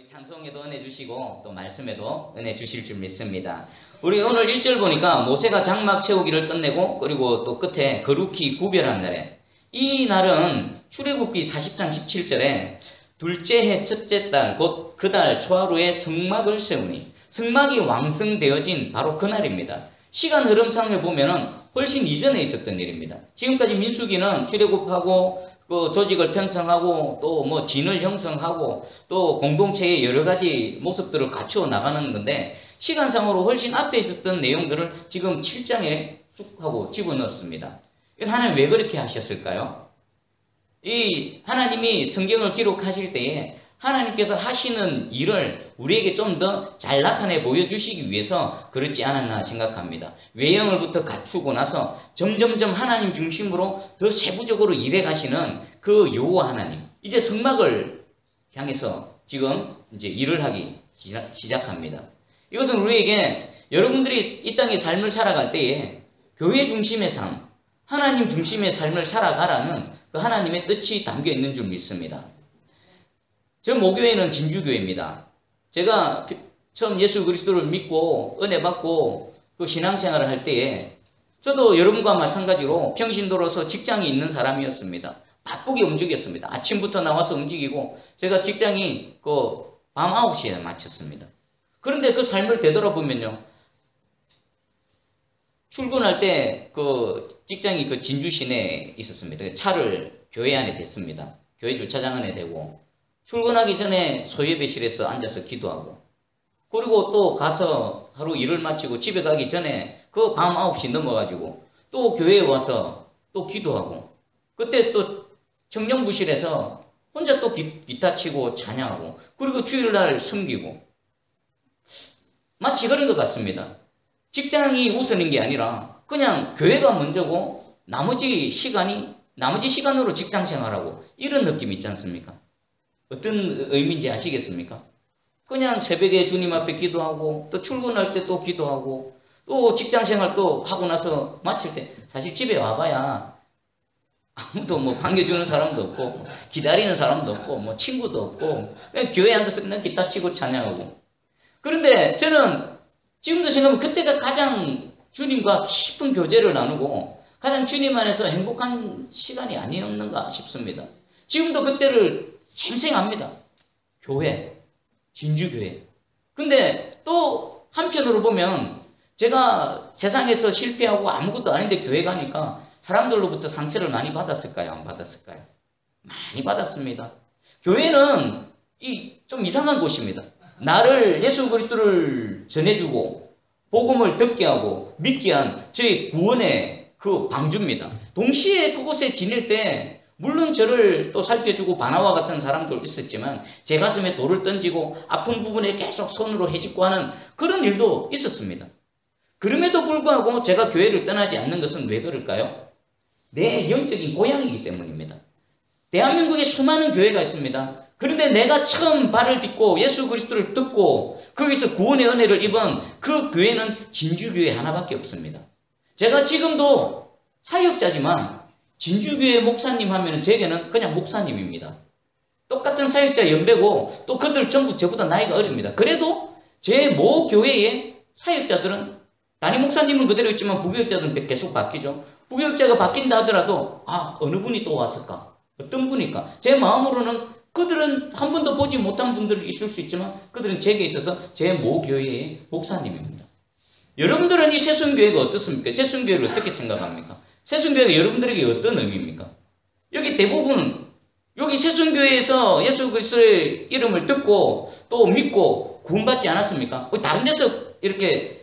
우리 찬송에도 은혜 주시고 또 말씀에도 은혜 주실 줄 믿습니다. 우리 오늘 1절 보니까 모세가 장막 채우기를 끝내고 그리고 또 끝에 거룩히 구별한 날에, 이 날은 출애굽기 40장 17절에 둘째 해 첫째 달 곧 그 달 초하루에 성막을 세우니, 성막이 완성되어진 바로 그날입니다. 시간 흐름상을 보면은 훨씬 이전에 있었던 일입니다. 지금까지 민수기는 출애굽하고 그 조직을 편성하고 또 뭐 진을 형성하고 또 공동체의 여러 가지 모습들을 갖추어 나가는 건데, 시간상으로 훨씬 앞에 있었던 내용들을 지금 7장에 쑥 하고 집어넣었습니다. 하나님 왜 그렇게 하셨을까요? 이 하나님이 성경을 기록하실 때에 하나님께서 하시는 일을 우리에게 좀 더 잘 나타내 보여주시기 위해서 그렇지 않았나 생각합니다. 외형을부터 갖추고 나서 점점점 하나님 중심으로 더 세부적으로 일해 가시는 그 여호와 하나님, 이제 성막을 향해서 지금 이제 일을 하기 시작합니다. 이것은 우리에게 여러분들이 이 땅의 삶을 살아갈 때에 교회 중심의 삶, 하나님 중심의 삶을 살아가라는 그 하나님의 뜻이 담겨 있는 줄 믿습니다. 저 모교회는 진주교회입니다. 제가 처음 예수 그리스도를 믿고 은혜 받고 그 신앙생활을 할 때에 저도 여러분과 마찬가지로 평신도로서 직장이 있는 사람이었습니다. 바쁘게 움직였습니다. 아침부터 나와서 움직이고, 제가 직장이 그 밤 9시에 마쳤습니다. 그런데 그 삶을 되돌아보면요, 출근할 때 그 직장이 그 진주 시내에 있었습니다. 차를 교회 안에 댔습니다. 교회 주차장 안에 대고 출근하기 전에 소예배실에서 앉아서 기도하고, 그리고 또 가서 하루 일을 마치고 집에 가기 전에 그 밤 9시 넘어가지고 또 교회에 와서 또 기도하고, 그때 또 청년부실에서 혼자 또 기타 치고 찬양하고, 그리고 주일날 섬기고, 마치 그런 것 같습니다. 직장이 우선인 게 아니라 그냥 교회가 먼저고 나머지 시간으로 직장 생활하고, 이런 느낌이 있지 않습니까? 어떤 의미인지 아시겠습니까? 그냥 새벽에 주님 앞에 기도하고, 또 출근할 때 또 기도하고, 또 직장 생활 또 하고 나서 마칠 때 사실 집에 와봐야 아무도 뭐 반겨주는 사람도 없고 기다리는 사람도 없고 뭐 친구도 없고 그냥 교회에 앉아서 그냥 기타 치고 찬양하고. 그런데 저는 지금도 생각하면 그때가 가장 주님과 깊은 교제를 나누고 가장 주님 안에서 행복한 시간이 아니었는가 싶습니다. 지금도 그때를 생생합니다. 교회, 진주교회. 근데 또 한편으로 보면 제가 세상에서 실패하고 아무것도 아닌데 교회 가니까 사람들로부터 상처를 많이 받았을까요? 안 받았을까요? 많이 받았습니다. 교회는 좀 이상한 곳입니다. 나를 예수 그리스도를 전해주고 복음을 듣게 하고 믿게 한 저희 구원의 그 방주입니다. 동시에 그곳에 지낼 때 물론 저를 또 살펴주고 바나와 같은 사람도 있었지만 제 가슴에 돌을 던지고 아픈 부분에 계속 손으로 헤집고 하는 그런 일도 있었습니다. 그럼에도 불구하고 제가 교회를 떠나지 않는 것은 왜 그럴까요? 내 영적인 고향이기 때문입니다. 대한민국에 수많은 교회가 있습니다. 그런데 내가 처음 발을 딛고 예수 그리스도를 듣고 거기서 구원의 은혜를 입은 그 교회는 진주교회 하나밖에 없습니다. 제가 지금도 사역자지만 진주교회 목사님 하면 제게는 그냥 목사님입니다. 똑같은 사역자 연배고 또 그들 전부 저보다 나이가 어립니다. 그래도 제 모 교회의 사역자들은 담임 목사님은 그대로 있지만 부교역자들은 계속 바뀌죠. 부교역자가 바뀐다 하더라도 어느 분이 또 왔을까? 어떤 분일까? 제 마음으로는 그들은 한 번도 보지 못한 분들이 있을 수 있지만 그들은 제게 있어서 제 모 교회의 목사님입니다. 여러분들은 이 새순교회가 어떻습니까? 새순교회를 어떻게 생각합니까? 새순교회가 여러분들에게 어떤 의미입니까? 여기 대부분 여기 새순교회에서 예수 그리스도의 이름을 듣고 또 믿고 구원받지 않았습니까? 다른 데서 이렇게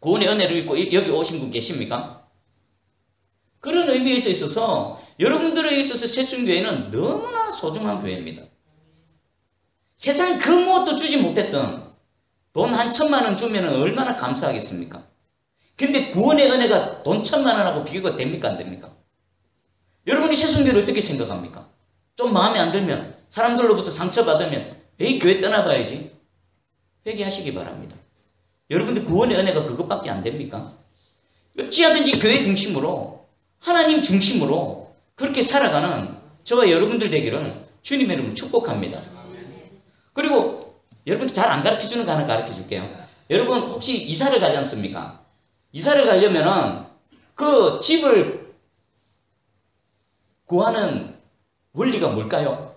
구원의 은혜를 입고 여기 오신 분 계십니까? 그런 의미에서 있어서 여러분들에게 있어서 새순교회는 너무나 소중한 교회입니다. 세상 그 무엇도 주지 못했던 돈 한 1,000만 원 주면 얼마나 감사하겠습니까? 근데 구원의 은혜가 돈 1,000만 원하고 비교가 됩니까? 안 됩니까? 여러분이 새순교회를 어떻게 생각합니까? 좀 마음에 안 들면, 사람들로부터 상처받으면 에이 교회 떠나봐야지. 회개하시기 바랍니다. 여러분들 구원의 은혜가 그것밖에 안 됩니까? 어찌하든지 교회 중심으로 하나님 중심으로 그렇게 살아가는 저와 여러분들 되기를 주님의 이름으로 축복합니다. 그리고 여러분들 잘 안 가르쳐 주는 거 하나 가르쳐 줄게요. 여러분 혹시 이사를 가지 않습니까? 이사를 가려면은 그 집을 구하는 원리가 뭘까요?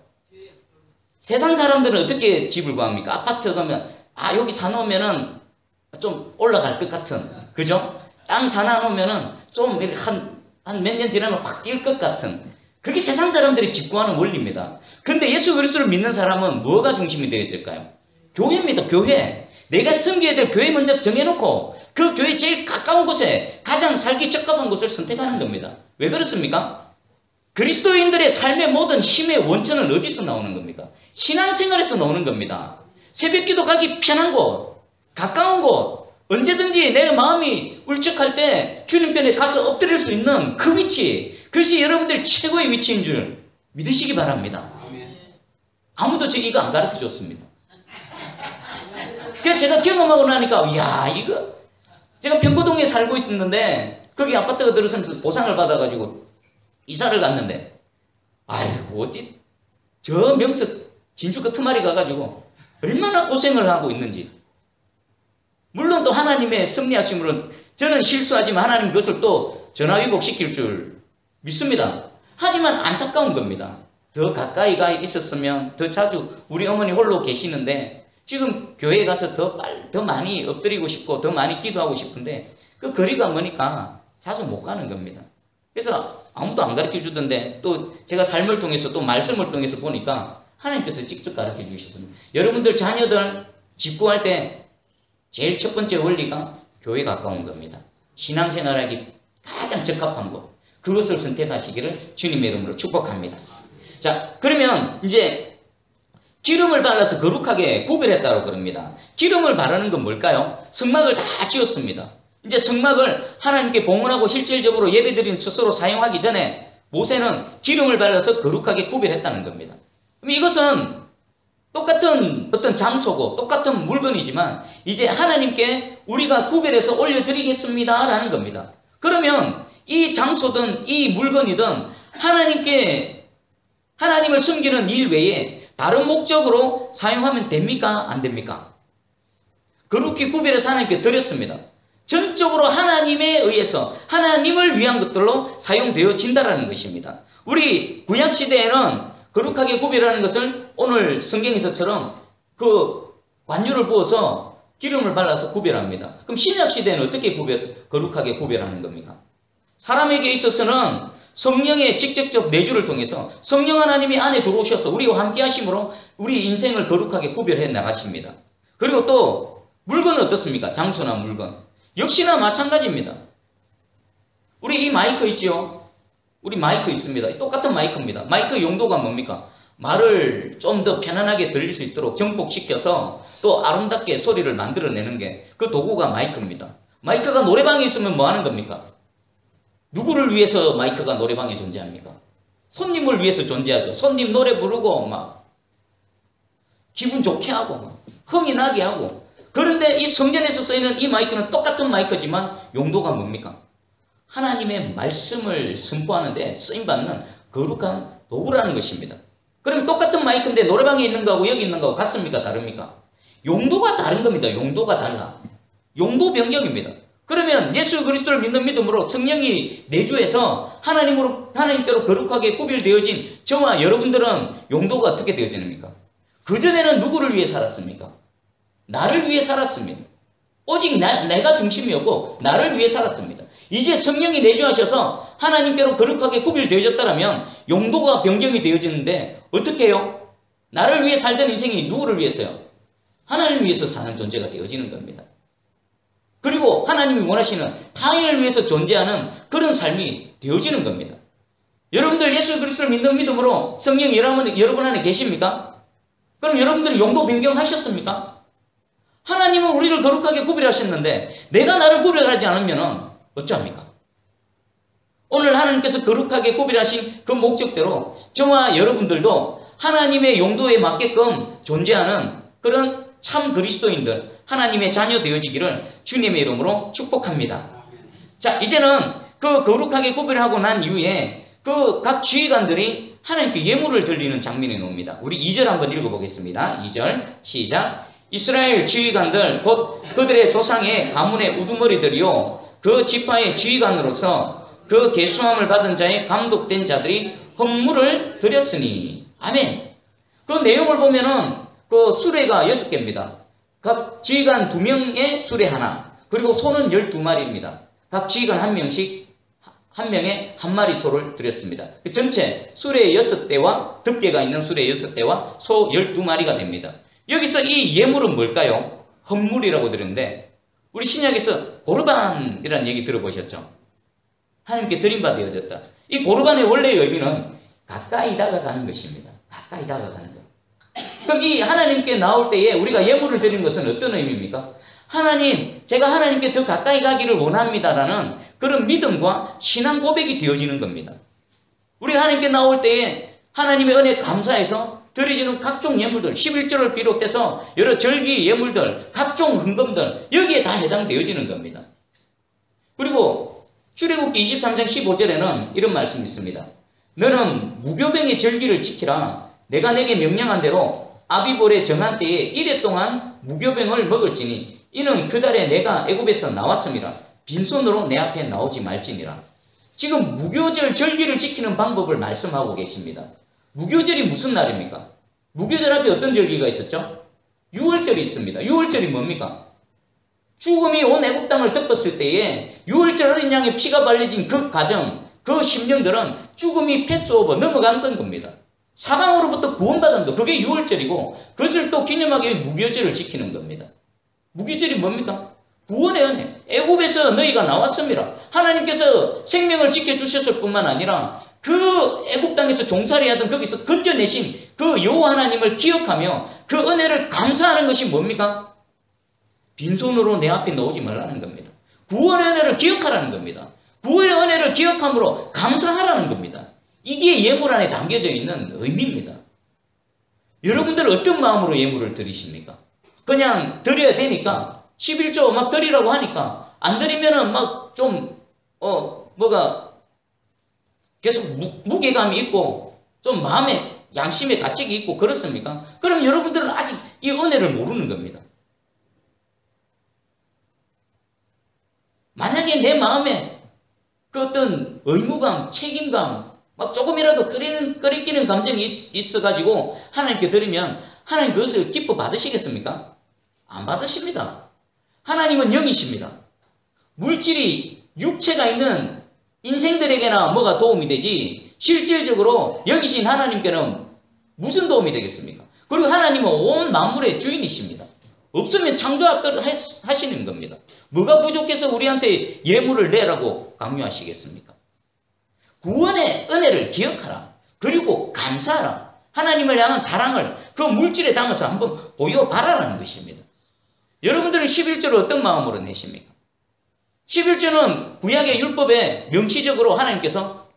세상 사람들은 어떻게 집을 구합니까? 아파트 가면 여기 사놓으면은 좀 올라갈 것 같은, 그죠? 땅 사놔놓으면은 좀 한 몇 년 지나면 확 뛸 것 같은, 그게 세상 사람들이 집 구하는 원리입니다. 그런데 예수 그리스도를 믿는 사람은 뭐가 중심이 되어질까요? 교회입니다. 교회. 내가 섬겨야 될 교회 먼저 정해놓고 그 교회 제일 가까운 곳에 가장 살기 적합한 곳을 선택하는 겁니다. 왜 그렇습니까? 그리스도인들의 삶의 모든 힘의 원천은 어디서 나오는 겁니까? 신앙생활에서 나오는 겁니다. 새벽기도 가기 편한 곳, 가까운 곳, 언제든지 내 마음이 울적할 때 주님 편에 가서 엎드릴 수 있는 그 위치, 그것이 여러분들 최고의 위치인 줄 믿으시기 바랍니다. 아무도 저 이거 안 가르쳐 줬습니다. 그래서 제가 경험하고 나니까 이거 제가 병고동에 살고 있었는데 거기 아파트가 들어서면서 보상을 받아가지고 이사를 갔는데 어디 저 명석 진주 끝머리 가가지고 얼마나 고생을 하고 있는지. 물론 또 하나님의 섭리하심으로 저는 실수하지만 하나님 그것을 또 전화위복시킬 줄 믿습니다. 하지만 안타까운 겁니다. 더 가까이 가 있었으면 더 자주, 우리 어머니 홀로 계시는데 지금 교회에 가서 더 많이 엎드리고 싶고 더 많이 기도하고 싶은데 그 거리가 머니까 자주 못 가는 겁니다. 그래서 아무도 안 가르쳐 주던데 또 제가 삶을 통해서 또 말씀을 통해서 보니까 하나님께서 직접 가르쳐 주셨습니다. 여러분들 자녀들 집 구할 때 제일 첫 번째 원리가 교회 가까운 겁니다. 신앙생활하기 가장 적합한 곳, 그것을 선택하시기를 주님의 이름으로 축복합니다. 자, 그러면 이제 기름을 발라서 거룩하게 구별했다고 그럽니다. 기름을 바르는 건 뭘까요? 성막을 다 지었습니다. 이제 성막을 하나님께 봉헌하고 실질적으로 예배드리는 스스로 사용하기 전에 모세는 기름을 발라서 거룩하게 구별했다는 겁니다. 그럼 이것은 똑같은 어떤 장소고 똑같은 물건이지만 이제 하나님께 우리가 구별해서 올려드리겠습니다 라는 겁니다. 그러면 이 장소든 이 물건이든 하나님을 섬기는 일 외에 다른 목적으로 사용하면 됩니까? 안 됩니까? 거룩히 구별해서 하나님께 드렸습니다. 전적으로 하나님에 의해서 하나님을 위한 것들로 사용되어진다는 것입니다. 우리 구약시대에는 거룩하게 구별하는 것을 오늘 성경에서처럼 그 관유를 부어서 기름을 발라서 구별합니다. 그럼 신약시대는 어떻게 거룩하게 구별하는 겁니까? 사람에게 있어서는 성령의 직접적 내주를 통해서 성령 하나님이 안에 들어오셔서 우리와 함께 하심으로 우리 인생을 거룩하게 구별해 나가십니다. 그리고 또 물건은 어떻습니까? 장소나 물건. 역시나 마찬가지입니다. 우리 이 마이크 있지요? 우리 마이크 있습니다. 똑같은 마이크입니다. 마이크 용도가 뭡니까? 말을 좀 더 편안하게 들릴 수 있도록 정복시켜서 또 아름답게 소리를 만들어내는 게 그 도구가 마이크입니다. 마이크가 노래방에 있으면 뭐 하는 겁니까? 누구를 위해서 마이크가 노래방에 존재합니까? 손님을 위해서 존재하죠. 손님 노래 부르고 막 기분 좋게 하고 막 흥이 나게 하고. 그런데 이 성전에서 쓰이는 이 마이크는 똑같은 마이크지만 용도가 뭡니까? 하나님의 말씀을 선포하는데 쓰임받는 거룩한 도구라는 것입니다. 그럼 똑같은 마이크인데 노래방에 있는 거하고 여기 있는 거하고 같습니까? 다릅니까? 용도가 다른 겁니다. 용도가 달라. 용도 변경입니다. 그러면 예수 그리스도를 믿는 믿음으로 성령이 내주해서 하나님께로 거룩하게 구별되어진 저와 여러분들은 용도가 어떻게 되어지습니까? 그전에는 누구를 위해 살았습니까? 나를 위해 살았습니다. 오직 내가 중심이었고 나를 위해 살았습니다. 이제 성령이 내주하셔서 하나님께로 거룩하게 구별되어졌다면 용도가 변경이 되어지는데 어떻게 해요? 나를 위해 살던 인생이 누구를 위해서요? 하나님을 위해서 사는 존재가 되어지는 겁니다. 그리고 하나님이 원하시는 타인을 위해서 존재하는 그런 삶이 되어지는 겁니다. 여러분들 예수 그리스도를 믿는 믿음으로 성령이 여러분 안에 계십니까? 그럼 여러분들이 용도 변경하셨습니까? 하나님은 우리를 거룩하게 구별하셨는데 내가 나를 구별하지 않으면 어찌합니까? 오늘 하나님께서 거룩하게 구별하신 그 목적대로 저와 여러분들도 하나님의 용도에 맞게끔 존재하는 그런 참 그리스도인들, 하나님의 자녀 되어지기를 주님의 이름으로 축복합니다. 자, 이제는 그 거룩하게 구별하고 난 이후에 그 각 지휘관들이 하나님께 예물을 드리는 장면이 나옵니다. 우리 2절 한번 읽어보겠습니다. 2절 시작. 이스라엘 지휘관들 곧 그들의 조상의 가문의 우두머리들이요 그 지파의 지휘관으로서 그 계수함을 받은 자의 감독된 자들이 헌물을 드렸으니. 아멘. 그 내용을 보면은 그 수레가 6개입니다. 각 지휘관 2명의 수레 하나, 그리고 소는 12마리입니다. 각 지휘관 1명씩 한 명에 한 마리 소를 드렸습니다. 그 전체 수레 6대와 덮개가 있는 수레 6대와 소 12마리가 됩니다. 여기서 이 예물은 뭘까요? 헌물이라고 들었는데 우리 신약에서 고르반이라는 얘기 들어보셨죠? 하나님께 드림바 되어졌다. 이 고르반의 원래의 의미는 가까이 다가가는 것입니다. 가까이 다가가는 것. 그럼 이 하나님께 나올 때에 우리가 예물을 드리는 것은 어떤 의미입니까? 하나님, 제가 하나님께 더 가까이 가기를 원합니다라는 그런 믿음과 신앙 고백이 되어지는 겁니다. 우리가 하나님께 나올 때에 하나님의 은혜 감사해서 드려지는 각종 예물들, 11조를 비롯해서 여러 절기 예물들, 각종 헌금들, 여기에 다 해당되어지는 겁니다. 그리고 출애굽기 23장 15절에는 이런 말씀이 있습니다. 너는 무교병의 절기를 지키라. 내가 내게 명령한 대로 아비볼에 정한 때에 이래 동안 무교병을 먹을지니 이는 그 달에 내가 애굽에서 나왔음이라. 빈손으로 내 앞에 나오지 말지니라. 지금 무교절 절기를 지키는 방법을 말씀하고 계십니다. 무교절이 무슨 날입니까? 무교절 앞에 어떤 절기가 있었죠? 유월절이 있습니다. 유월절이 뭡니까? 죽음이 온 애굽 땅을 덮었을 때에 유월절 어린 양의 피가 발려진 그 가정, 그 심령들은 죽음이 패스오버 넘어갔던 겁니다. 사방으로부터 구원받은 것, 그게 유월절이고 그것을 또 기념하기 위해 무교절을 지키는 겁니다. 무교절이 뭡니까? 구원의 은혜. 애굽에서 너희가 나왔습니다. 하나님께서 생명을 지켜주셨을 뿐만 아니라 그 애굽 땅에서 종살이 하던 거기서 건져내신 그 여호와 하나님을 기억하며 그 은혜를 감사하는 것이 뭡니까? 빈손으로 내 앞에 나오지 말라는 겁니다. 구원의 은혜를 기억하라는 겁니다. 구원의 은혜를 기억함으로 감사하라는 겁니다. 이게 예물 안에 담겨져 있는 의미입니다. 여러분들 어떤 마음으로 예물을 드리십니까? 그냥 드려야 되니까 11조 막 드리라고 하니까 안 드리면은 막 좀 뭐가 계속 무게감이 있고 좀 마음에 양심의 가책이 있고 그렇습니까? 그럼 여러분들은 아직 이 은혜를 모르는 겁니다. 만약에 내 마음에 그 어떤 의무감, 책임감, 막 조금이라도 끓이기는 감정이 있어가지고 하나님께 드리면 하나님 그것을 기뻐 받으시겠습니까? 안 받으십니다. 하나님은 영이십니다. 물질이 육체가 있는 인생들에게나 뭐가 도움이 되지 실질적으로 영이신 하나님께는 무슨 도움이 되겠습니까? 그리고 하나님은 온 만물의 주인이십니다. 없으면 창조하시는 겁니다. 뭐가 부족해서 우리한테 예물을 내라고 강요하시겠습니까? 구원의 은혜를 기억하라. 그리고 감사하라. 하나님을 향한 사랑을 그 물질에 담아서 한번 보여봐라라는 것입니다. 여러분들은 11조를 어떤 마음으로 내십니까? 11조는 구약의 율법에 명시적으로 하나님께서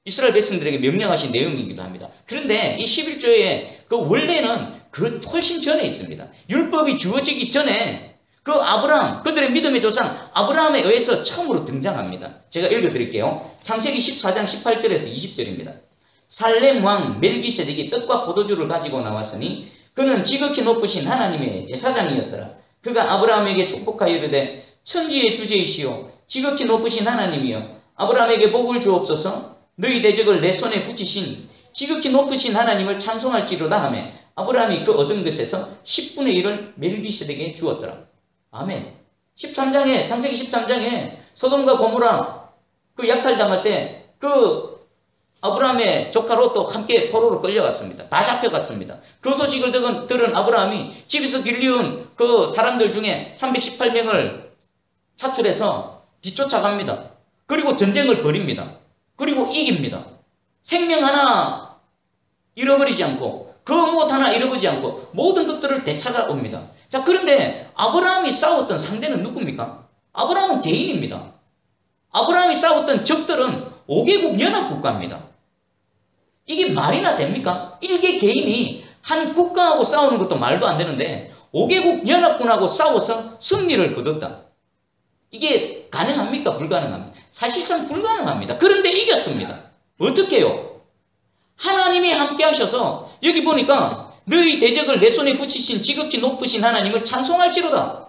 이스라엘 백성들에게 명령하신 내용이기도 합니다. 그런데 이 11조의 그 원래는 그 훨씬 전에 있습니다. 율법이 주어지기 전에 그 아브라함, 그들의 믿음의 조상 아브라함에 의해서 처음으로 등장합니다. 제가 읽어드릴게요. 창세기 14장 18절에서 20절입니다. 살렘 왕 멜기세덱이 떡과 포도주를 가지고 나왔으니 그는 지극히 높으신 하나님의 제사장이었더라. 그가 아브라함에게 축복하여 이르되 천지의 주제이시오 지극히 높으신 하나님이여 아브라함에게 복을 주옵소서. 너희 대적을 내 손에 붙이신 지극히 높으신 하나님을 찬송할지로다 하며 아브라함이 그 얻은 것에서 10분의 1을 멜기세덱에게 주었더라. 아멘. 13장에 창세기 13장에 소돔과 고모라 그 약탈당할 때 그 아브라함의 조카 롯도 함께 포로로 끌려갔습니다. 다 잡혀갔습니다. 그 소식을 들은 아브라함이 집에서 길리운 그 사람들 중에 318명을 차출해서 뒤쫓아갑니다. 그리고 전쟁을 벌입니다. 그리고 이깁니다. 생명 하나 잃어버리지 않고 그 무엇 하나 잃어버리지 않고 모든 것들을 되찾아옵니다. 자, 그런데 아브라함이 싸웠던 상대는 누굽니까? 아브라함은 개인입니다. 아브라함이 싸웠던 적들은 5개국 연합국가입니다. 이게 말이나 됩니까? 1개 개인이 한 국가하고 싸우는 것도 말도 안 되는데 5개국 연합군하고 싸워서 승리를 거뒀다. 이게 가능합니까? 불가능합니까? 사실상 불가능합니다. 그런데 이겼습니다. 어떻게 해요? 하나님이 함께 하셔서 여기 보니까 너희 대적을 내 손에 붙이신 지극히 높으신 하나님을 찬송할지로다.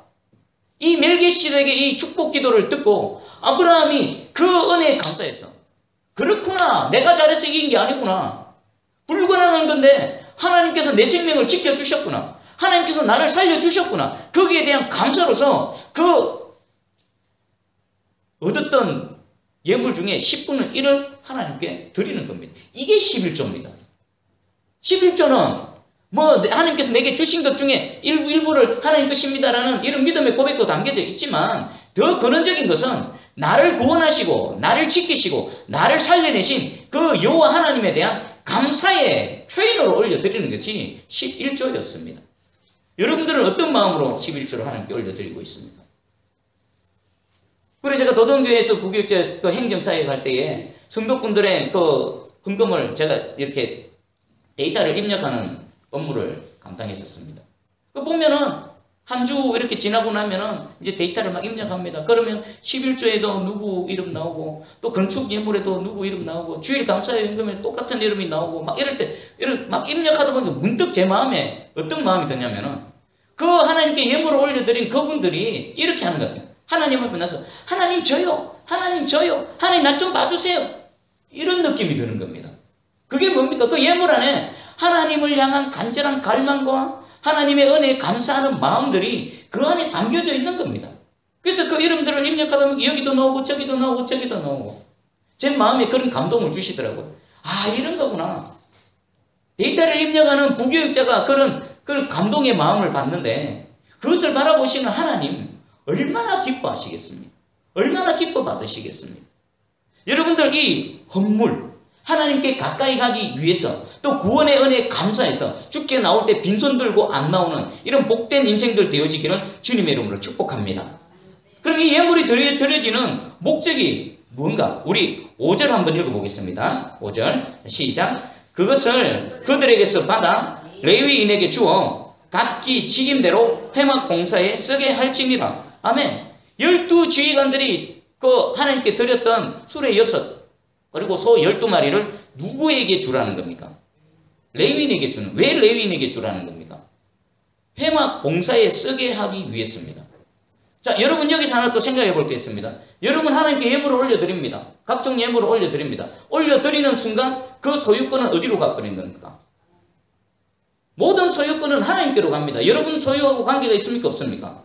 이 멜기세덱의 이 축복 기도를 듣고 아브라함이 그 은혜에 감사해서 그렇구나. 내가 잘해서 이긴 게 아니구나. 불가능한 건데 하나님께서 내 생명을 지켜주셨구나. 하나님께서 나를 살려주셨구나. 거기에 대한 감사로서 그 얻었던 예물 중에 10분의 1을 하나님께 드리는 겁니다. 이게 11조입니다. 11조는 뭐 하나님께서 내게 주신 것 중에 일부를 하나님 것입니다라는 이런 믿음의 고백도 담겨져 있지만 더 근원적인 것은 나를 구원하시고 나를 지키시고 나를 살려내신 그 여호와 하나님에 대한 감사의 표현으로 올려드리는 것이 11조였습니다. 여러분들은 어떤 마음으로 11조를 하나님께 올려드리고 있습니까? 그래서 제가 도동교회에서 구교육자 그 행정사역에 갈 때에 성도분들의 그 헌금을 제가 이렇게 데이터를 입력하는 업무를 감당했었습니다. 그 보면은 한 주 이렇게 지나고 나면은 이제 데이터를 막 입력합니다. 그러면 11조에도 누구 이름 나오고 또 건축 예물에도 누구 이름 나오고 주일 감사의 헌금에 똑같은 이름이 나오고 막 이럴 때 이런 막 입력하다 보니까 문득 제 마음에 어떤 마음이 드냐면은 그 하나님께 예물을 올려드린 그분들이 이렇게 하는 것 같아요. 하나님 앞에 나서 하나님 저요, 하나님 저요, 하나님 나 좀 봐주세요. 이런 느낌이 드는 겁니다. 그게 뭡니까? 그 예물 안에 하나님을 향한 간절한 갈망과 하나님의 은혜에 감사하는 마음들이 그 안에 담겨져 있는 겁니다. 그래서 그 이름들을 입력하다 보면 여기도 나오고 저기도 나오고 저기도 나오고 제 마음에 그런 감동을 주시더라고요. 아, 이런 거구나. 데이터를 입력하는 부교육자가 그런 감동의 마음을 받는데 그것을 바라보시는 하나님 얼마나 기뻐하시겠습니까? 얼마나 기뻐 받으시겠습니까? 여러분들 이 헌물 하나님께 가까이 가기 위해서 또 구원의 은혜에 감사해서 죽게 나올 때 빈손 들고 안 나오는 이런 복된 인생들 되어지기를 주님의 이름으로 축복합니다. 그럼 이 예물이 드려지는 목적이 뭔가? 우리 5절 한번 읽어보겠습니다. 5절 시작. 그것을 그들에게서 받아 레위인에게 주어 각기 직임대로 회막 봉사에 쓰게 할지니라. 아멘. 12지휘관들이 그 하나님께 드렸던 수레 6 그리고 소 12마리를 누구에게 주라는 겁니까? 레위인에게 주는. 왜 레위인에게 주라는 겁니까? 회막 봉사에 쓰게 하기 위해서입니다. 자, 여러분 여기서 하나 또 생각해 볼 게 있습니다. 여러분 하나님께 예물을 올려드립니다. 각종 예물을 올려드립니다. 올려드리는 순간 그 소유권은 어디로 가버린 겁니까? 모든 소유권은 하나님께로 갑니다. 여러분 소유하고 관계가 있습니까? 없습니까?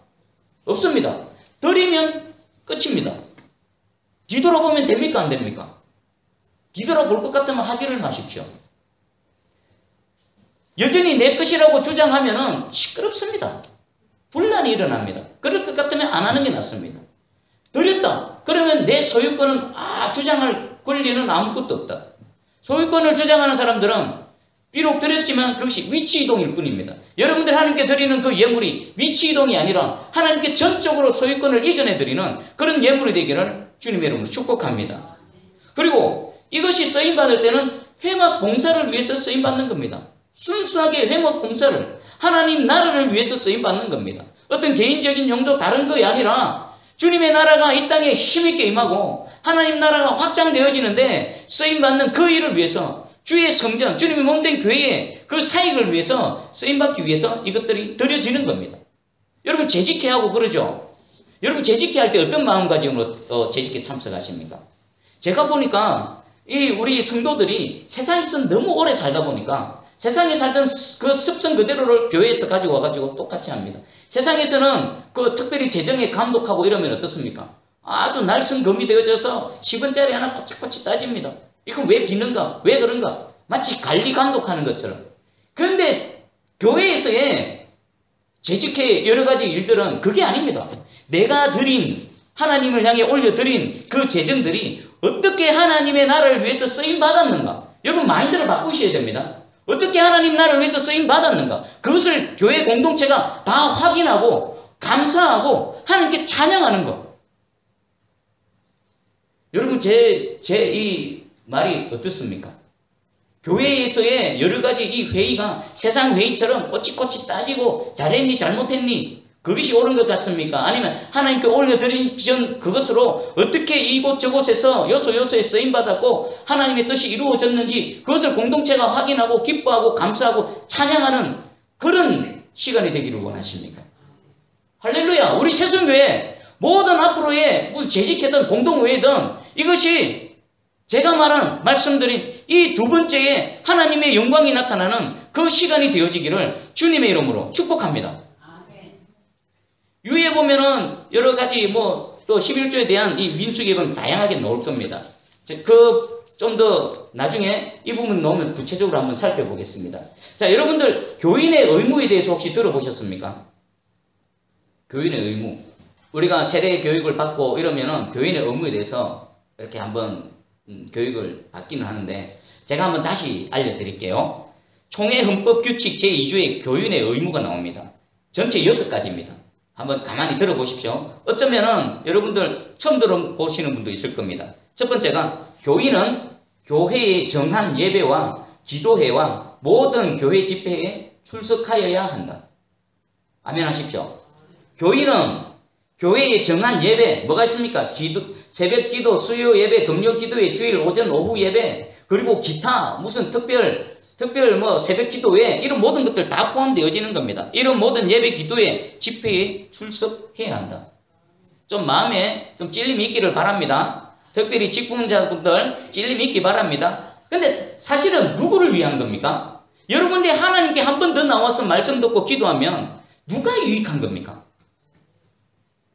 없습니다. 드리면 끝입니다. 뒤돌아보면 됩니까? 안 됩니까? 뒤돌아볼 것 같으면 하기를 마십시오. 여전히 내 것이라고 주장하면 시끄럽습니다. 분란이 일어납니다. 그럴 것 같으면 안 하는 게 낫습니다. 드렸다. 그러면 내 소유권은 주장할 권리는 아무것도 없다. 소유권을 주장하는 사람들은 비록 드렸지만 그것이 위치이동일 뿐입니다. 여러분들 하나님께 드리는 그 예물이 위치이동이 아니라 하나님께 전적으로 소유권을 이전해 드리는 그런 예물이 되기를 주님의 이름으로 축복합니다. 그리고 이것이 쓰임받을 때는 회막 봉사를 위해서 쓰임받는 겁니다. 순수하게 회막 봉사를 하나님 나라를 위해서 쓰임받는 겁니다. 어떤 개인적인 용도 다른 것이 아니라 주님의 나라가 이 땅에 힘있게 임하고 하나님 나라가 확장되어지는데 쓰임받는 그 일을 위해서 주의 성전, 주님의 몸된 교회의 그 사역을 위해서 쓰임받기 위해서 이것들이 드려지는 겁니다. 여러분 재직회 하고 그러죠? 여러분 재직회 할 때 어떤 마음가짐으로 재직회 참석하십니까? 제가 보니까 우리 성도들이 세상에서 너무 오래 살다 보니까 세상에 살던 그 습성 그대로를 교회에서 가지고 와가지고 똑같이 합니다. 세상에서는 그 특별히 재정에 감독하고 이러면 어떻습니까? 아주 날성검이 되어져서 10원짜리 하나 꼬치꼬치 따집니다. 이건 왜 비는가? 왜 그런가? 마치 관리 감독하는 것처럼. 그런데 교회에서의 재직회 여러 가지 일들은 그게 아닙니다. 내가 드린 하나님을 향해 올려드린 그 재정들이 어떻게 하나님의 나라를 위해서 쓰임받았는가? 여러분 마인드를 바꾸셔야 됩니다. 어떻게 하나님 나라를 위해서 쓰임받았는가? 그것을 교회 공동체가 다 확인하고 감사하고 하나님께 찬양하는 것. 여러분 제 이 말이 어떻습니까? 교회에서의 여러 가지 이 회의가 세상 회의처럼 꼬치꼬치 따지고 잘했니 잘못했니 그것이 옳은 것 같습니까? 아니면 하나님께 올려드리신 그것으로 어떻게 이곳저곳에서 요소요소에 쓰임받았고 하나님의 뜻이 이루어졌는지 그것을 공동체가 확인하고 기뻐하고 감사하고 찬양하는 그런 시간이 되기를 원하십니까? 할렐루야! 우리 새순교회 모든 앞으로의 무슨 재직했던 공동회든 이것이 제가 말씀드린 이 두 번째에 하나님의 영광이 나타나는 그 시간이 되어지기를 주님의 이름으로 축복합니다. 위에 보면은 여러 가지 또 11조에 대한 이 민수기에는 다양하게 나올 겁니다. 좀 더 나중에 이 부분 넣으면 구체적으로 한번 살펴보겠습니다. 자, 여러분들 교인의 의무에 대해서 혹시 들어보셨습니까? 교인의 의무. 우리가 세례 교육을 받고 이러면은 교인의 의무에 대해서 이렇게 한번 교육을 받기는 하는데 제가 한번 다시 알려드릴게요. 총회 헌법 규칙 제2조에 교인의 의무가 나옵니다. 전체 6가지입니다. 한번 가만히 들어보십시오. 어쩌면은 여러분들 처음 들어보시는 분도 있을 겁니다. 첫 번째가 교인은 교회의 정한 예배와 기도회와 모든 교회 집회에 출석하여야 한다. 아멘 하십시오. 교인은 교회의 정한 예배, 뭐가 있습니까? 새벽 기도, 수요 예배, 금요 기도회, 주일 오전 오후 예배, 그리고 기타 무슨 특별 새벽 기도회 이런 모든 것들 다 포함되어지는 겁니다. 이런 모든 예배 기도회 집회에 출석해야 한다. 좀 마음에 좀 찔림이 있기를 바랍니다. 특별히 직분자분들 찔림이 있기 바랍니다. 근데 사실은 누구를 위한 겁니까? 여러분들이 하나님께 한 번 더 나와서 말씀 듣고 기도하면 누가 유익한 겁니까?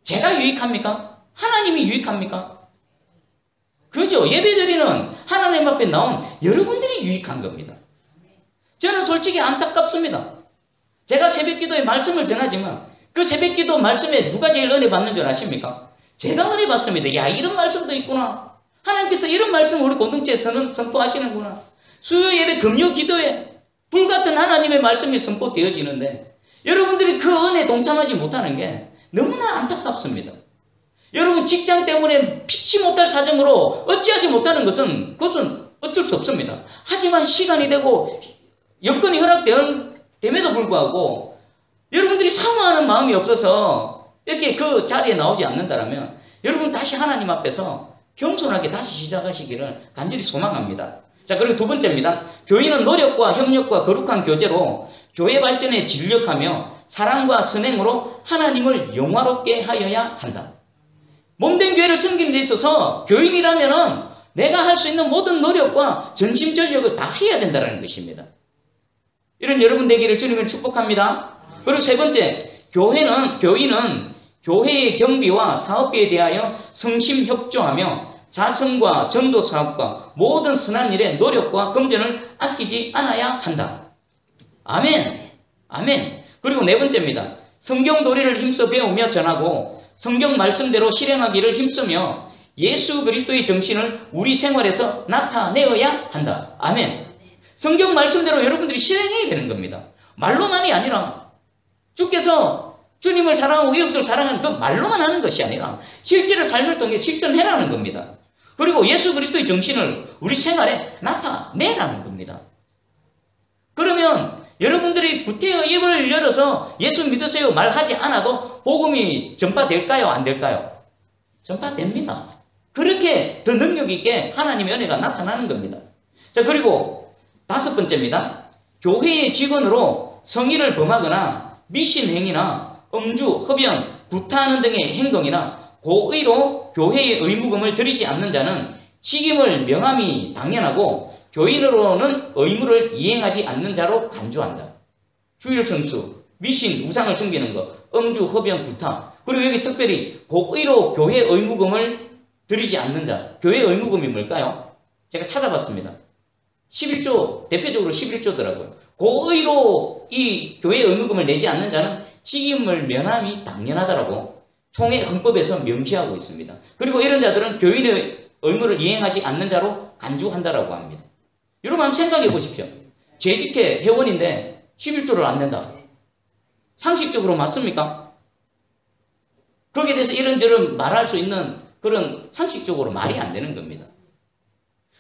제가 유익합니까? 하나님이 유익합니까? 그죠? 예배드리는 하나님 앞에 나온 여러분들이 유익한 겁니다. 저는 솔직히 안타깝습니다. 제가 새벽기도에 말씀을 전하지만 그 새벽기도 말씀에 누가 제일 은혜 받는 줄 아십니까? 제가 은혜 받습니다. 야, 이런 말씀도 있구나. 하나님께서 이런 말씀을 우리 공동체에서는 선포하시는구나. 수요 예배, 금요 기도에 불같은 하나님의 말씀이 선포되어지는데 여러분들이 그 은혜에 동참하지 못하는 게 너무나 안타깝습니다. 여러분 직장 때문에 피치 못할 사정으로 어찌하지 못하는 그것은 어쩔 수 없습니다. 하지만 시간이 되고 여건이 허락됨에도 불구하고 여러분들이 사모하는 마음이 없어서 이렇게 그 자리에 나오지 않는다면 여러분 다시 하나님 앞에서 겸손하게 다시 시작하시기를 간절히 소망합니다. 자, 그리고 두 번째입니다. 교인은 노력과 협력과 거룩한 교제로 교회 발전에 진력하며 사랑과 선행으로 하나님을 영화롭게 하여야 한다. 몸된 교회를 섬기는 데 있어서 교인이라면은 내가 할 수 있는 모든 노력과 전심전력을 다 해야 된다는 것입니다. 이런 여러분 되기를 주님을 축복합니다. 그리고 세 번째, 교인은 교회의 경비와 사업비에 대하여 성심협조하며 자선과 전도사업과 모든 선한 일에 노력과 금전을 아끼지 않아야 한다. 아멘. 아멘. 그리고 네 번째입니다. 성경 도리를 힘써 배우며 전하고 성경 말씀대로 실행하기를 힘쓰며 예수 그리스도의 정신을 우리 생활에서 나타내어야 한다. 아멘. 성경 말씀대로 여러분들이 실행해야 되는 겁니다. 말로만이 아니라 주께서 주님을 사랑하고 이웃을 사랑하는 그 말로만 하는 것이 아니라 실제로 삶을 통해 실천해라는 겁니다. 그리고 예수 그리스도의 정신을 우리 생활에 나타내라는 겁니다. 그러면 여러분들이 구태여 입을 열어서 예수 믿으세요 말하지 않아도 복음이 전파될까요? 안 될까요? 전파됩니다. 그렇게 더 능력 있게 하나님의 은혜가 나타나는 겁니다. 자, 그리고 다섯 번째입니다. 교회의 직원으로 성의를 범하거나 미신행위나 음주, 흡연, 구타하는 등의 행동이나 고의로 교회의 의무금을 들이지 않는 자는 책임을 명함이 당연하고 교인으로는 의무를 이행하지 않는 자로 간주한다. 주일 성수, 미신, 우상을 섬기는 것, 음주, 흡연, 구타. 그리고 여기 특별히 고의로 교회 의무금을 들이지 않는 자. 교회 의무금이 뭘까요? 제가 찾아봤습니다. 11조, 대표적으로 11조더라고요. 고의로 이 교회 의무금을 내지 않는 자는 책임을 면함이 당연하다라고 총회 헌법에서 명시하고 있습니다. 그리고 이런 자들은 교인의 의무를 이행하지 않는 자로 간주한다라고 합니다. 여러분 한번 생각해 보십시오. 재직회 회원인데 11조를 안 낸다. 상식적으로 맞습니까? 거기에 대해서 이런저런 말할 수 있는 그런 상식적으로 말이 안 되는 겁니다.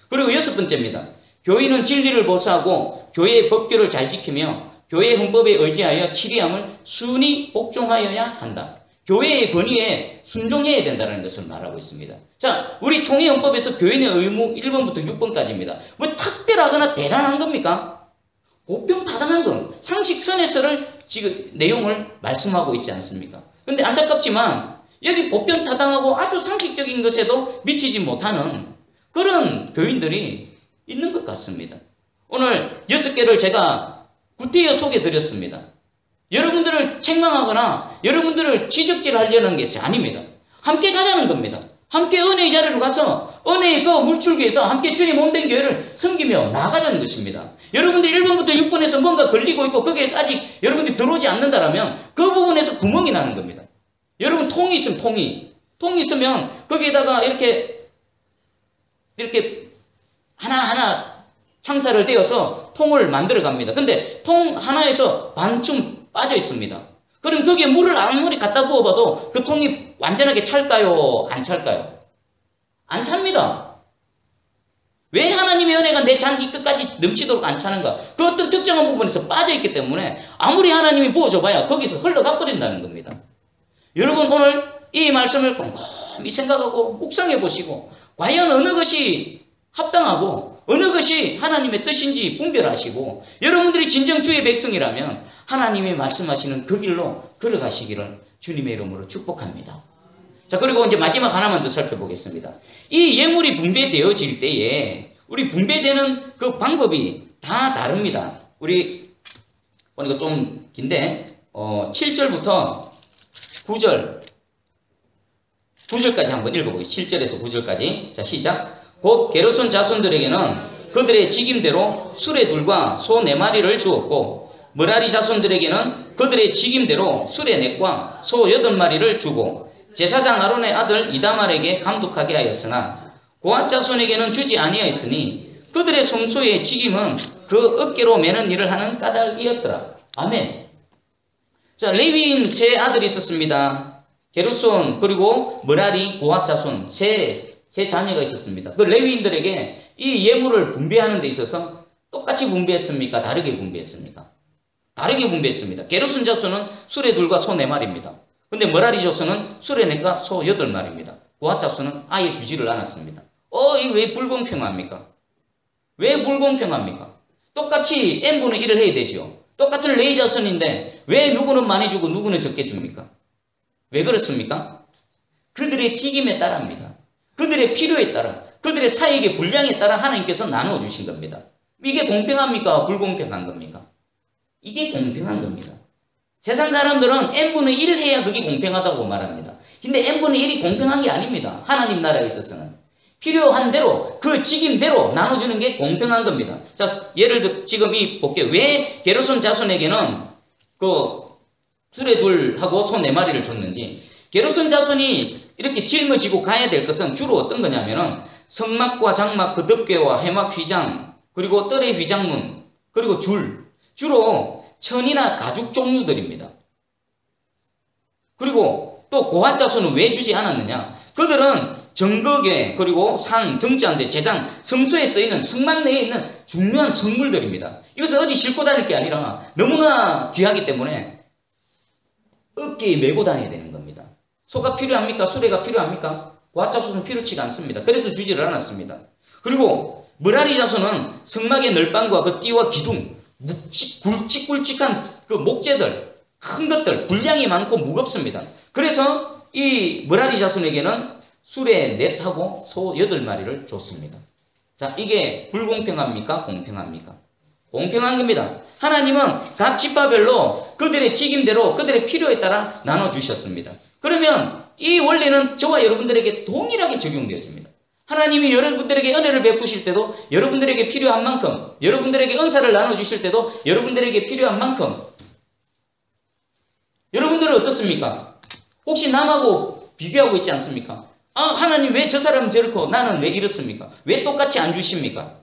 그리고 여섯 번째입니다. 교인은 진리를 보수하고 교회의 법규를 잘 지키며 교회 헌법에 의지하여 치리함을 순히 복종하여야 한다. 교회의 권위에 순종해야 된다는 것을 말하고 있습니다. 자, 우리 총회 헌법에서 교인의 의무 1번부터 6번까지입니다. 뭐 특별하거나 대단한 겁니까? 보편타당한 것, 상식선에서를 지금 내용을 말씀하고 있지 않습니까? 그런데 안타깝지만 여기 보편타당하고 아주 상식적인 것에도 미치지 못하는 그런 교인들이 있는 것 같습니다. 오늘 6개를 제가 구태여 소개해드렸습니다. 여러분들을 책망하거나 여러분들을 지적질하려는 것이 아닙니다. 함께 가자는 겁니다. 함께 은혜의 자리로 가서 은혜의 그 물줄기에서 함께 주님 몸된 교회를 섬기며 나아가자는 것입니다. 여러분들 1번부터 6번에서 뭔가 걸리고 있고 거기에 아직 여러분들이 들어오지 않는다면 그 부분에서 구멍이 나는 겁니다. 여러분 통이 있으면 통이 있으면 거기에다가 이렇게 하나하나 창살을 떼어서 통을 만들어 갑니다. 근데 통 하나에서 반쯤 빠져 있습니다. 그럼 거기에 물을 아무리 갖다 부어봐도 그 통이 완전하게 찰까요? 안 찰까요? 안 찹니다. 왜 하나님의 은혜가 내 잔 이 끝까지 넘치도록 안 차는가? 그 어떤 특정한 부분에서 빠져있기 때문에 아무리 하나님이 부어줘봐야 거기서 흘러가 버린다는 겁니다. 여러분 오늘 이 말씀을 곰곰이 생각하고 묵상해 보시고 과연 어느 것이 합당하고 어느 것이 하나님의 뜻인지 분별하시고 여러분들이 진정 주의 백성이라면 하나님이 말씀하시는 그 길로 걸어가시기를 주님의 이름으로 축복합니다. 자, 그리고 이제 마지막 하나만 더 살펴보겠습니다. 이 예물이 분배되어질 때에 우리 분배되는 그 방법이 다 다릅니다. 우리 보니까 좀 긴데 7절부터 9절까지 한번 읽어보겠습니다. 7절에서 9절까지. 자, 시작. 곧 게르손 자손들에게는 그들의 직임대로 수레둘과 소 4마리를 주었고 므라리 자손들에게는 그들의 직임대로 수레 4과 소 8마리를 주고 제사장 아론의 아들 이다말에게 감독하게 하였으나 고앗 자손에게는 주지 아니하였으니 그들의 성소의 직임은 그 어깨로 매는 일을 하는 까닭이었더라. 아멘. 자, 레위인 세 아들이 있었습니다. 게르손 그리고 므라리 고앗 자손 세 자녀가 있었습니다. 그 레위인들에게 이 예물을 분배하는 데 있어서 똑같이 분배했습니까? 다르게 분배했습니까? 다르게 분배했습니다. 게르손 자손은 수레 둘과 소 4마리입니다. 근데 므라리 자손은 수레 4과 소 8마리입니다. 고앗 자손은 아예 주지를 않았습니다. 이게 왜 불공평합니까? 왜 불공평합니까? 똑같이 n분의 1을 해야 되죠. 똑같은 레위 자손인데 왜 누구는 많이 주고 누구는 적게 줍니까? 왜 그렇습니까? 그들의 직임에 따라입니다. 그들의 필요에 따라, 그들의 사역의 분량에 따라 하나님께서 나누어 주신 겁니다. 이게 공평합니까? 불공평한 겁니까? 이게 공평한 겁니다. 세상 사람들은 n분의 1 해야 그게 공평하다고 말합니다. 근데 n분의 1이 공평한 게 아닙니다. 하나님 나라에 있어서는. 필요한 대로, 그 직임대로 나눠주는 게 공평한 겁니다. 자, 예를 들어 지금 볼게요. 왜 게르손 자손에게는 그 수레 둘하고 소 4마리를 줬는지. 게르손 자손이 이렇게 짊어지고 가야 될 것은 주로 어떤 거냐면은 성막과 장막, 그 덮개와 해막 휘장, 그리고 뜰의 휘장문, 그리고 주로 천이나 가죽 종류들입니다. 그리고 또 고앗 자손은 왜 주지 않았느냐? 그들은 정거계, 그리고 상, 등잔대, 제당, 성소에 쓰이는 성막 내에 있는 중요한 성물들입니다. 이것은 어디 싣고 다닐 게 아니라 너무나 귀하기 때문에 어깨에 메고 다녀야 되는 겁니다. 소가 필요합니까? 수레가 필요합니까? 고앗 자손은 필요치가 않습니다. 그래서 주지를 않았습니다. 그리고 므라리 자손은 성막의 널방과 그 띠와 기둥, 굵직굵직한 그 목재들, 큰 것들, 분량이 많고 무겁습니다. 그래서 이 므라리 자손에게는 수레 4하고 소 8마리를 줬습니다. 자, 이게 불공평합니까? 공평합니까? 공평한 겁니다. 하나님은 각 지파별로 그들의 직임대로 그들의 필요에 따라 나눠주셨습니다. 그러면 이 원리는 저와 여러분들에게 동일하게 적용되어집니다. 하나님이 여러분들에게 은혜를 베푸실 때도 여러분들에게 필요한 만큼, 여러분들에게 은사를 나눠주실 때도 여러분들에게 필요한 만큼. 여러분들은 어떻습니까? 혹시 남하고 비교하고 있지 않습니까? 하나님 왜 저 사람은 저렇고 나는 왜 이렇습니까? 왜 똑같이 안 주십니까?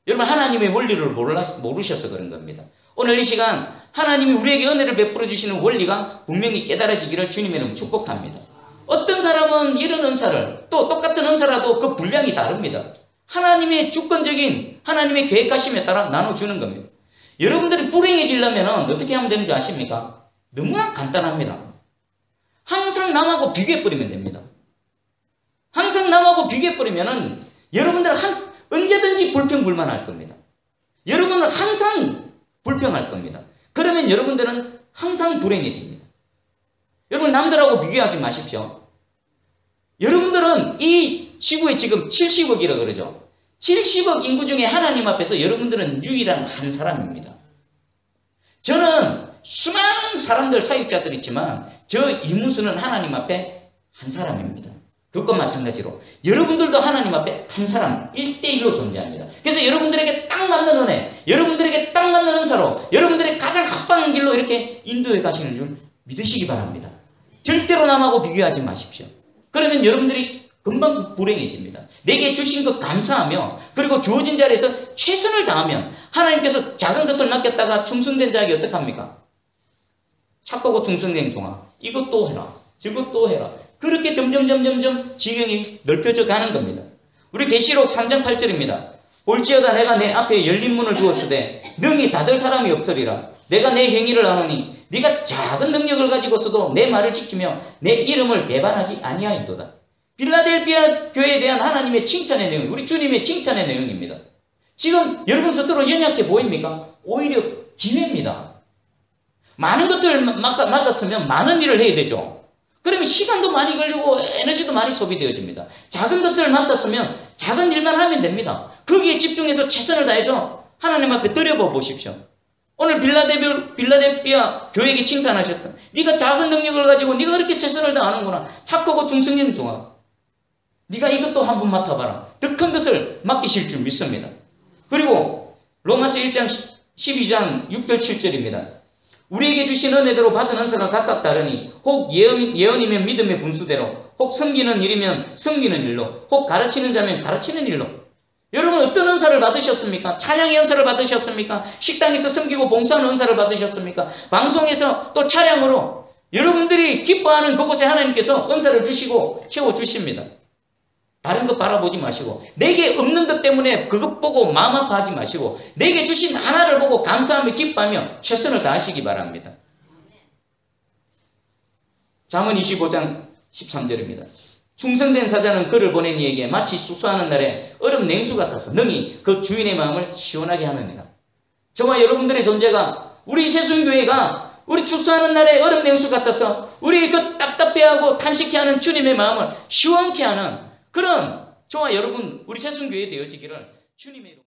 여러분 하나님의 원리를 모르셔서 그런 겁니다. 오늘 이 시간 하나님이 우리에게 은혜를 베풀어 주시는 원리가 분명히 깨달아지기를 주님의 이름 축복합니다. 어떤 사람은 이런 은사를, 또 똑같은 은사라도 그 분량이 다릅니다. 하나님의 주권적인 하나님의 계획하심에 따라 나눠주는 겁니다. 여러분들이 불행해지려면 어떻게 하면 되는 줄 아십니까? 너무나 간단합니다. 항상 남하고 비교해버리면 됩니다. 항상 남하고 비교해버리면은 여러분들은 언제든지 불평불만할 겁니다. 여러분은 항상 불평할 겁니다. 그러면 여러분들은 항상 불행해집니다. 여러분 남들하고 비교하지 마십시오. 여러분들은 이 지구에 지금 70억이라고 그러죠. 70억 인구 중에 하나님 앞에서 여러분들은 유일한 한 사람입니다. 저는 수많은 사람들, 사역자들 있지만 저 이문수는 하나님 앞에 한 사람입니다. 그것과 마찬가지로 여러분들도 하나님 앞에 한 사람 1대1로 존재합니다. 그래서 여러분들에게 딱 맞는 은혜, 여러분들에게 딱 맞는 은사로 여러분들의 가장 합당한 길로 이렇게 인도해 가시는 줄 믿으시기 바랍니다. 절대로 남하고 비교하지 마십시오. 그러면 여러분들이 금방 불행해집니다. 내게 주신 것 감사하며 그리고 주어진 자리에서 최선을 다하면 하나님께서 작은 것을 맡겼다가 충성된 자에게 어떡합니까? 착하고 충성된 종아, 이것도 해라, 저것도 해라. 그렇게 점점 지경이 넓혀져 가는 겁니다. 우리 계시록 3장 8절입니다. 볼지어다 내가 내 앞에 열린 문을 두었으되 능히 닫을 사람이 없으리라. 내가 내 행위를 아노니 네가 작은 능력을 가지고서도 내 말을 지키며 내 이름을 배반하지 아니하였도다. 빌라델비아 교회에 대한 하나님의 칭찬의 내용, 우리 주님의 칭찬의 내용입니다. 지금 여러분 스스로 연약해 보입니까? 오히려 기회입니다. 많은 것들을 맡았으면 많은 일을 해야 되죠. 그러면 시간도 많이 걸리고 에너지도 많이 소비되어집니다. 작은 것들을 맡았으면 작은 일만 하면 됩니다. 거기에 집중해서 최선을 다해서 하나님 앞에 드려봐 보십시오. 오늘 빌라델비아 교회에게 칭찬하셨던 네가 작은 능력을 가지고 네가 그렇게 최선을 다하는구나. 착하고 충성된 종아. 네가 이것도 한번 맡아봐라. 더 큰 것을 맡기실 줄 믿습니다. 그리고 로마서 1장 12장 6절 7절입니다. 우리에게 주신 은혜대로 받은 은사가 각각 다르니 혹 예언이면 믿음의 분수대로 혹 섬기는 일이면 섬기는 일로 혹 가르치는 자면 가르치는 일로. 여러분 어떤 은사를 받으셨습니까? 찬양의 은사를 받으셨습니까? 식당에서 섬기고 봉사하는 은사를 받으셨습니까? 방송에서 또 차량으로 여러분들이 기뻐하는 그곳에 하나님께서 은사를 주시고 채워주십니다. 다른 것 바라보지 마시고 내게 없는 것 때문에 그것 보고 마음 아파하지 마시고 내게 주신 하나를 보고 감사하며 기뻐하며 최선을 다하시기 바랍니다. 잠언 25장 13절입니다. 충성된 사자는 그를 보낸 이에게 마치 수수하는 날에 얼음 냉수 같아서 능히 그 주인의 마음을 시원하게 하느니라. 저와 여러분들의 존재가 우리 새순교회가 우리 추수하는 날에 얼음 냉수 같아서 우리 그 답답해하고 탄식해하는 주님의 마음을 시원케 하는 그런 저와 여러분 우리 새순교회 되어지기를 주님의 이름으로